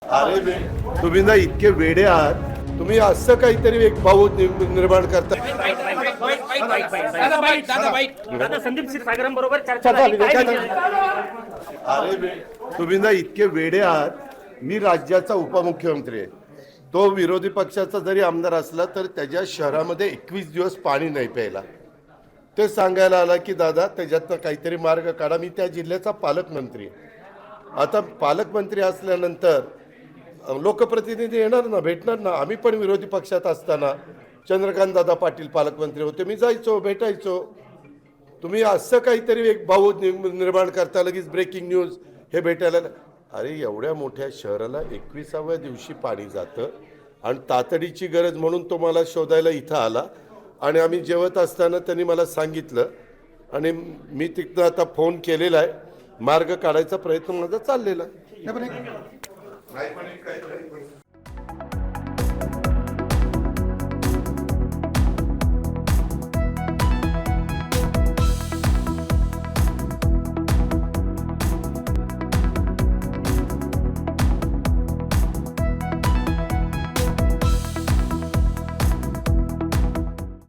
अरे तुम्ही ना इतके वेडे आहात, तुम्ही असं काहीतरी एक भाऊ निर्माण करता. संदीप क्षीरसागरांबरोबर चर्चा झाली. अरे तुम्ही ना इतके वेडे आहात. मी राज्याचा उपमुख्यमंत्री आहे. तो विरोधी पक्षाचा जरी आमदार असला तर त्याच्या शहरामध्ये 21 दिवस पाणी नाही प्यायला. ते सांगायला आला की दादा त्याच्यातनं काहीतरी मार्ग काढा. मी त्या जिल्ह्याचा पालकमंत्री आहे. आता पालकमंत्री असल्यानंतर लोकप्रतिनिधी येणार ना, भेटणार ना. आम्ही पण विरोधी पक्षात असताना चंद्रकांत दादा पाटील पालकमंत्री होते, मी जायचो, भेटायचो. तुम्ही असं काहीतरी एक भाऊ निर्माण करता, लगेच ब्रेकिंग न्यूज हे भेटायला. अरे एवढ्या मोठ्या शहराला 21व्या दिवशी पाणी जातं आणि तातडीची गरज म्हणून तो मला शोधायला इथं आला. आणि आम्ही जेवत असताना त्यांनी मला सांगितलं आणि मी तिथनं आता फोन केलेला आहे. मार्ग काढायचा प्रयत्न माझा चाललेला आहे.